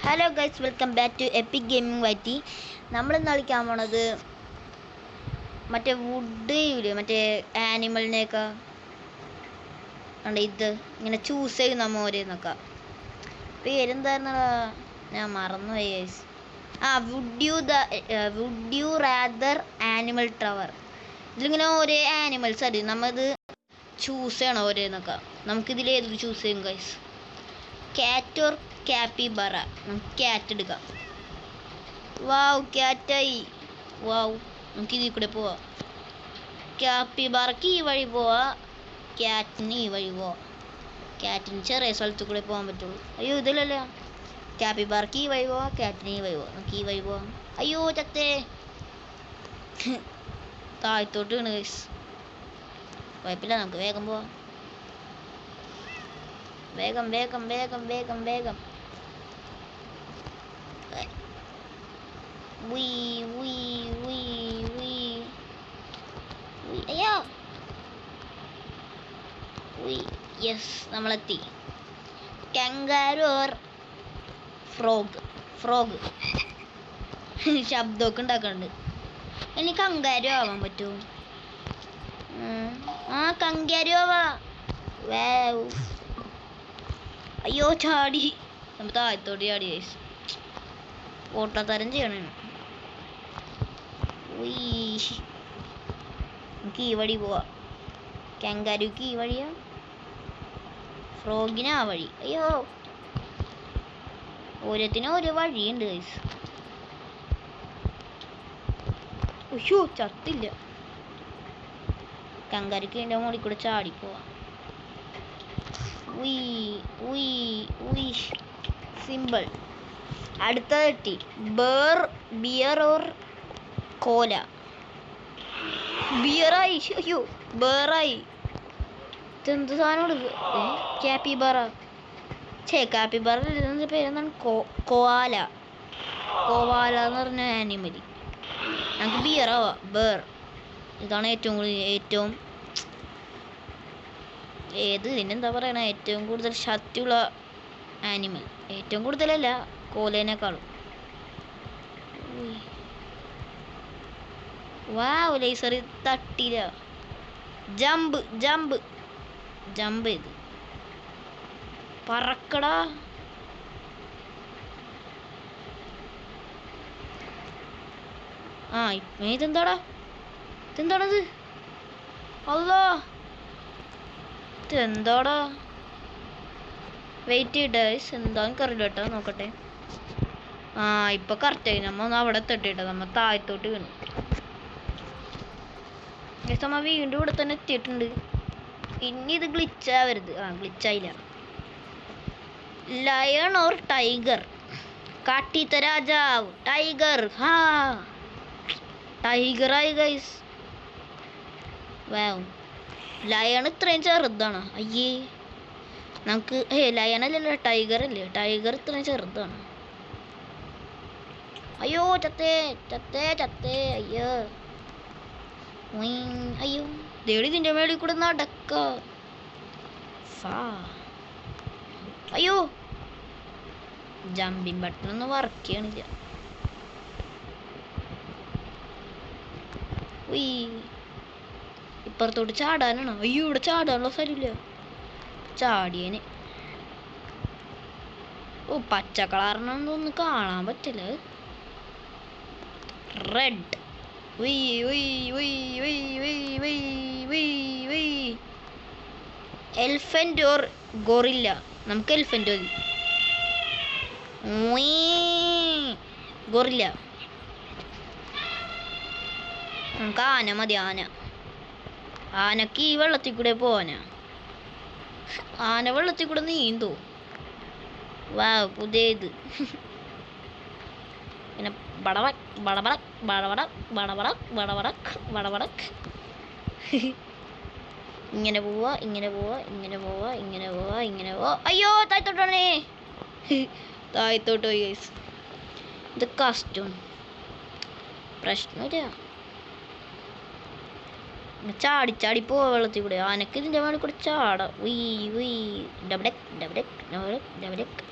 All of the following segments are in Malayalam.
Hello guys, welcome back to epic gaming YT. നമ്മളിന്ന് കളിക്കാൻ പോണത് മറ്റേ വുഡ് ഇല്ലേ, മറ്റേ ആനിമലിനെയൊക്കെ ഉണ്ട്. ഇത് ഇങ്ങനെ ചൂസ് ചെയ്യുന്ന മോരെന്നൊക്കെ പേരെന്തായിരുന്ന ഞാൻ മറന്നുപോയി guys. Would you rather animal tower. ഇതിലിങ്ങനെ ഓരോ ആനിമൽസ് അറിയും, നമ്മത് ചൂസ് ചെയ്യണം ഓരോന്നൊക്കെ. നമുക്കിതിൽ ഏതൊരു ചൂസ് ചെയ്യും ഗൈസ്? Cat or ക്യാപ്പിബറ. നമുക്ക് ക്യാറ്റ് എടുക്കാം. വാവ്, ക്യാറ്റായി. വാവ്, നമുക്ക് ഇതിൽ കൂടെ പോവാം. ക്യാപ്പിബറക്ക് ഈ വഴി പോവാ, ക്യാറ്റിന് ഈ വഴി പോവാം. ക്യാറ്റിന് ചെറിയ സ്ഥലത്ത് കൂടെ പോകാൻ പറ്റുള്ളൂ. അയ്യോ, ഇതിലല്ല. ക്യാപ്പിബറക്ക് ഈ വഴി പോവാം, ക്യാറ്റിന് ഈ വഴി പോവാം. നമുക്ക് ഈ വഴി പോവാം. അയ്യോ ചത്തേ, താഴത്തോട്ട് വീണ് ഗൈസ്. കുഴപ്പമില്ല, നമുക്ക് വേഗം പോവാം. വേഗം വേഗം വേഗം വേഗം വേഗം. അയ്യോ, യെസ്, നമ്മളെത്തി. കങ്കാരു ഓർ ഫ്രോഗ് ശബ്ദമൊക്കെ ഉണ്ടാക്കുന്നുണ്ട്. എനിക്ക് കങ്കാരു ആവാൻ പറ്റുമോ? കങ്കാരു ആവാ. അയ്യോ, ചാടി. നമ്മൾ താഴത്തോട്ട് ചാടി ഗൈസ്. ഓട്ടത്തരം ചെയ്യണ. നമുക്ക് ഈ വഴി പോവാ. കാങ്കാരുക്ക് ഈ വഴിയാ, ഫ്രോഗിന് ആ വഴി. അയ്യോ, ഓരോത്തിനും ഓരോ വഴിയുണ്ട് ഗൈസ്. ഉയ്യോ, ചത്തില്ല. കങ്കാരുക്ക് ഇതിൻ്റെ മുകളിൽ കൂടെ ചാടിപ്പോവാ. സിമ്പിൾ. അടുത്തത് എത്തി. ബിയർ ഓർ കോല. ബിയറായി. അയ്യോ, ബേറായി. ഇതെന്ത് സാധനം? ക്യാപ്പിബറ. ക്യാപ്പിബറ പേരെന്താണ്? കോവാല എന്ന് പറഞ്ഞ ആനിമൽ. നമുക്ക് ബിയറാവാ. ബേർ. ഇതാണ് ഏറ്റവും ഇതിനെന്താ പറയണ, ഏറ്റവും കൂടുതൽ ശക്തിയുള്ള ആനിമൽ. ഏറ്റവും കൂടുതലല്ല, കോലേനേക്കാളും. വാവ്, ലേസർ തട്ടില്ല. ജമ്പ് ചെയ്ത് പറക്കടാ. ഇതെന്താണത്? അല്ലാ, ഇതെന്താടാ? വെയിറ്റ് ചെയ്യട്ടെ, എന്താന്ന് കറിയില്ല കേട്ടോ, നോക്കട്ടെ. ഇപ്പൊ കറക്റ്റായി. നമ്മ അവിടെ തട്ടിട്ടോ, നമ്മ താഴത്തോട്ട് വീണു. നമ്മ വീണ്ടും ഇവിടെ തന്നെ എത്തിയിട്ടുണ്ട്. ഇനി ഇത് ഗ്ലിച്ചാവരുത്. ഗ്ലിച്ചായില്ല. Lion or tiger. കാട്ടിത്ത രാജാവ് ടൈഗർ. ടൈഗറായി ഗൈസ്. വാവ്, ലയൺ ഇത്രയും ചെറുതാണ്. അയ്യേ, നമുക്ക് ലയണല്ലല്ലോ, ടൈഗർ അല്ലേ. ടൈഗർ ഇത്രയും ചെറുതാണ്. അയ്യോ, ചത്തേ. അയ്യോ അയ്യോ, ദേടി ഇതിൻ്റെ മേളിൽ കൂടെ നടക്ക. അയ്യോ, ജമ്പിങ് ബട്ടൺ ഒന്നും വർക്ക് ചെയ്യണില്ല. ഇപ്പുറത്തോട്ട് ചാടാനാണോ? അയ്യോ, ഇവിടെ ചാടാനുള്ള സ്ഥലമില്ല. ചാടിയന്. പച്ച കളറിനൊന്നും കാണാൻ പറ്റില്ല. റെഡ്. Elephant or guerrilla. നമുക്ക് എലിഫന്റ് മതി. ഗൊറില്ല. നമുക്ക് ആന മതി. ആനക്ക് ഈ വെള്ളത്തിൽ കൂടെ പോവാനാ. ആന വെള്ളത്തിൽ കൂടെ നീന്തോ. പുതിയത്. പിന്നെ ഇങ്ങനെ പോവാ. അയ്യോ, താഴത്തോട്ടാണേ. താഴത്തോട്ട് പോയി ഗൈസ്. ഇത് കഷ്ടം. പ്രശ്നമില്ല. ചാടി പോവാ വെള്ളത്തിൽ കൂടെ. ആനക്ക് ഇതിൻ്റെ മേളിൽ കൂടെ ചാടാം. ഡബഡക്.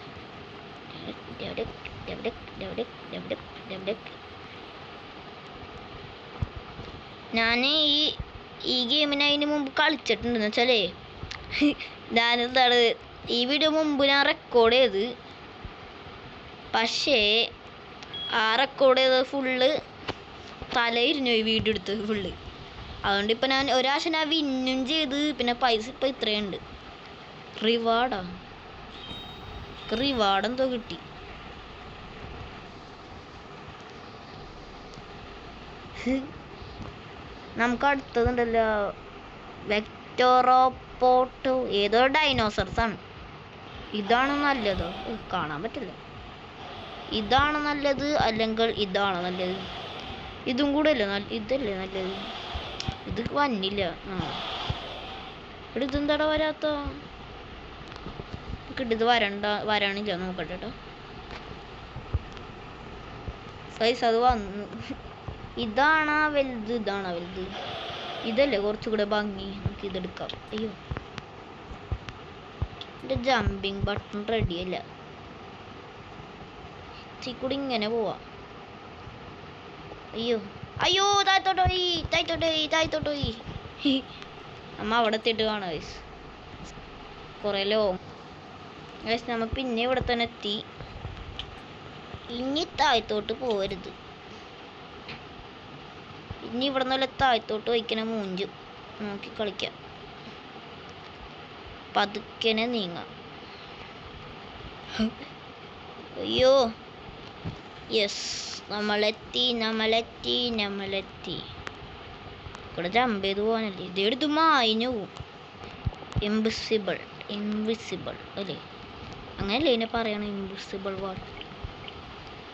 ഞാൻ ഈ ഗെയിമിന് അതിന് മുമ്പ് കളിച്ചിട്ടുണ്ടെന്ന് വെച്ചാലേ ഞാനെന്താണ് ഈ വീഡിയോ മുമ്പ് ഞാൻ റെക്കോർഡ് ചെയ്ത്, പക്ഷേ ആ റെക്കോർഡ് ചെയ്തത് ഫുള്ള് തലയിരുന്നു ഈ വീഡിയോ എടുത്ത് ഫുള്ള്. അതുകൊണ്ട് ഇപ്പം ഞാൻ ഒരാഴ്ച ഞാൻ വിന്നും ചെയ്ത്, പിന്നെ പൈസ ഇപ്പം ഇത്രയുണ്ട്. റിവാർഡ് എന്തോ കിട്ടി. നമുക്ക് അടുത്തതുണ്ടല്ലോ വെക്ടോറോപോട്ടോ, ഏതോ ഡൈനോസർസ് ആണ്. ഇതാണ് നല്ലതോ? കാണാൻ പറ്റില്ല. ഇതാണ് നല്ലത് അല്ലെങ്കിൽ ഇതാണ് നല്ലത്? ഇതും കൂടെ അല്ലേ ഇതല്ലേ നല്ലത്? ഇത് വന്നില്ല. ഇവിടെ ഇതെന്താടാ വരാത്ത? ഇത് വരണില്ല. നോക്കട്ടെ കേട്ടോ ഗൈസ്, അത് വന്നു. ഇതാണാ വലുത്? ഇതാണാ വലുത്? ഇതല്ലേ കുറച്ചുകൂടെ ഭംഗി? നമുക്ക് ഇതെടുക്കാം. അയ്യോ, എൻ്റെ ജമ്പിങ് ബട്ടൺ റെഡിയല്ല. കൂടി ഇങ്ങനെ പോവാ. അയ്യോ അയ്യോ, താഴ്ത്തോട്ട് പോയി. നമ്മ അവിടെ എത്തിയിട്ട് കാണാം ഗൈസ്. കുറേ ലോങ് ഗൈസ്. നമ്മ പിന്നെ ഇവിടെ തന്നെ എത്തി. ഇനി താഴ്ത്തോട്ട് പോകരുത്. ഇനി ഇവിടെ നിന്നല്ല താഴ്ത്തോട്ട് വയ്ക്കണ മൂഞ്ച് നോക്കി കളിക്കാം. പതുക്കനെ നീങ്ങാം. അയ്യോ, യെസ്, നമ്മളെത്തി. ഇവിടെ ജമ്പ് ചെയ്ത് പോകാനല്ലേ? ഇതെടുത്ത് മായിഞ്ഞു പോവും. ഇൻവിസിബിൾ അല്ലേ? അങ്ങനല്ലേ ഇതിനെ പറയണം, ഇൻവിസിബിൾ വാൾ.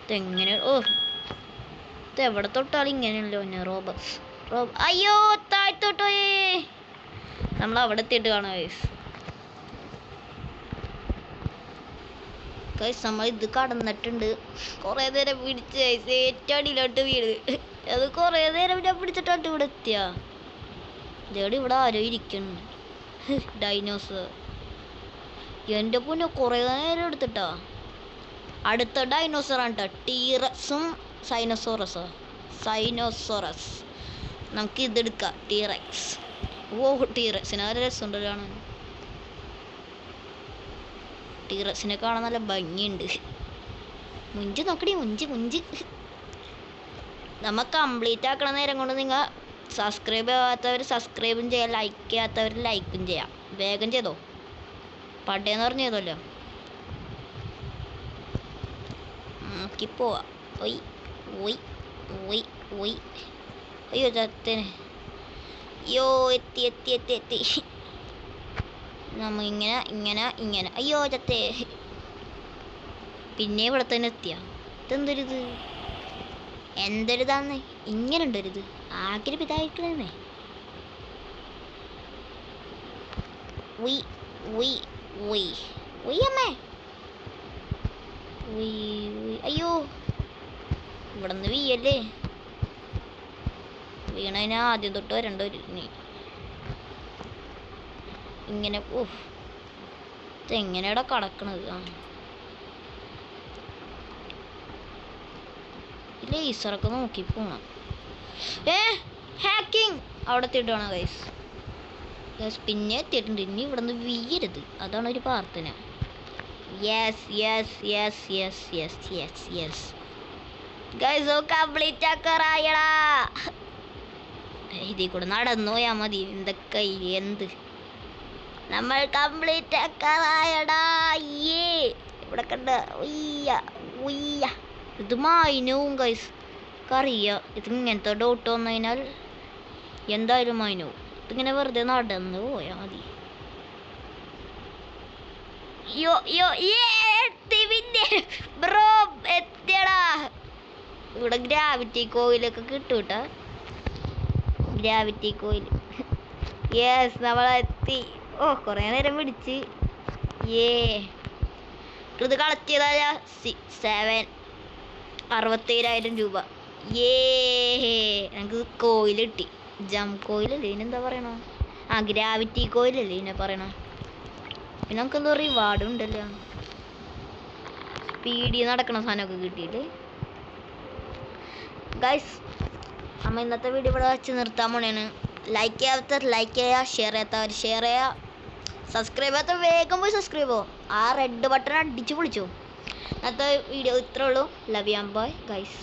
ഇതെങ്ങനെ? ഓ, ഇത് എവിടെ തൊട്ടാലും ഇങ്ങനെയല്ലോ പിന്നെ. അയ്യോ, താഴ്ത്തോട്ടോ. നമ്മൾ അവിടെ എത്തിയിട്ട് കാണാം ഗൈസ്. നമ്മൾ ഇത് കടന്നിട്ടുണ്ട്. കുറേ നേരം പിടിച്ച് ഏറ്റവും അടിയിലോട്ട് വീട്. അത് കുറേ നേരം ഞാൻ പിടിച്ചിട്ടാണ് ഇവിടെ എത്തിയ. ഇവിടെ ആരോ ഇരിക്കുന്നു. ഡൈനോസർ. എൻ്റെ പൊന്നെ, കുറേ നേരം എടുത്തിട്ടാ. അടുത്ത ഡൈനോസറാണ് കേട്ടോ. ടീറക്സും സൈനോസോറസ്. നമുക്ക് ഇതെടുക്കാം. ടീറക്സ്. ഓ, ടീറക്സിന് നല്ല രസമുണ്ടല്ലോ കാണാൻ. ടീറക്സിനെ കാണാൻ നല്ല ഭംഗിയുണ്ട്. മുഞ്ച് നോക്കടി, മുഞ്ച്. നമ്മ കംപ്ലീറ്റ് ആക്കണ നേരം കൊണ്ട് നിങ്ങൾ സബ്സ്ക്രൈബ് ചെയ്യാത്തവർ സബ്സ്ക്രൈബും ചെയ്യാം, ലൈക്ക് ചെയ്യാത്തവർ ലൈക്കും ചെയ്യാം. വേഗം ചെയ്തോ, പടേന്ന് പറഞ്ഞ് ചെയ്തല്ലോ. നോക്കിപ്പോവാ. അയ്യോ ചത്തേനെ. അയ്യോ, എത്തി. നമ്മ ഇങ്ങനെ. അയ്യോ ചത്തേ. പിന്നെ ഇവിടെ തന്നെ എത്തിയ. എന്തൊരിതാന്ന് ഇങ്ങനെ ഉണ്ടൊരിത്. ആഗ്രഹം ഇതായിക്കണേ. അമ്മേ. അയ്യോ, ഇവിടെ നിന്ന് വീയല്ലേ. വീണതിന് ആദ്യം തൊട്ട് വരണ്ട ഒരു ഇങ്ങനെ. ഇതെങ്ങനെയാടാ കടക്കണത്? ലേസറൊക്കെ നോക്കി പോണം. ഹാക്കിങ്. അവിടെ എത്തിയിട്ടാണ് ഗൈസ്. പിന്നെ എത്തിയിട്ടുണ്ട്. ഇനി ഇവിടെ നിന്ന് വീയരുത്, അതാണ് ഒരു പ്രാർത്ഥന. യെസ് ഗൈസ്, കംപ്ലീറ്റ് ആക്കാറായടാ. ഇതിൽ കൂടെ നടന്നു പോയാ മതി. എന്തൊക്കെ എന്ത് നമ്മൾ കംപ്ലീറ്റ് ആക്കാറായടാ. ഇവിടെ കണ്ട. ഇത് മൈനവും ഗൈസ്. അറിയാം, ഇത് ഇങ്ങനത്തെ ഡൗട്ട് വന്നു കഴിഞ്ഞാൽ എന്തായാലും മൈനവും. ഇതിങ്ങനെ വെറുതെ നടന്നു പോയാ മതി. ബ്രോ എത്തിയടാ. ഇവിടെ ഗ്രാവിറ്റി കോയിലൊക്കെ കിട്ടൂട്ടാ. Gravity coil. യെസ്, നമ്മളെത്തി. കുറേ നേരം പിടിച്ച്. ഇത് കളക്ട് ചെയ്താൽ 67,000 രൂപ. ഞങ്ങൾക്ക് കോയിൽ കിട്ടി. ജം കോയിലല്ലേ ഇതിനെന്താ പറയണ? ഗ്രാവിറ്റി കോയിലല്ലേ ഇതിനെ പറയണ. പിന്നെ നമുക്ക് എന്തോ റിവാർഡും ഉണ്ടല്ലോ. സ്പീഡിൽ നടക്കണ സാധനമൊക്കെ കിട്ടിയിട്ട് ഗൈസ്. നമ്മൾ ഇന്നത്തെ വീഡിയോ ഇവിടെ വെച്ച് നിർത്താൻ പോണേണ്. ലൈക്ക് ചെയ്യാത്തവർ ലൈക്ക് ചെയ്യുക, ഷെയർ ചെയ്യാത്തവർ ഷെയർ ചെയ്യുക, സബ്സ്ക്രൈബ് ചെയ്യാത്തവർ വേഗം പോയി സബ്സ്ക്രൈബ് ചെയ്യുമോ. ആ റെഡ് ബട്ടൺ അടിച്ച് പൊളിച്ചോ. ഇന്നത്തെ വീഡിയോ ഇത്രേ ഉള്ളൂ. Love you bye guys.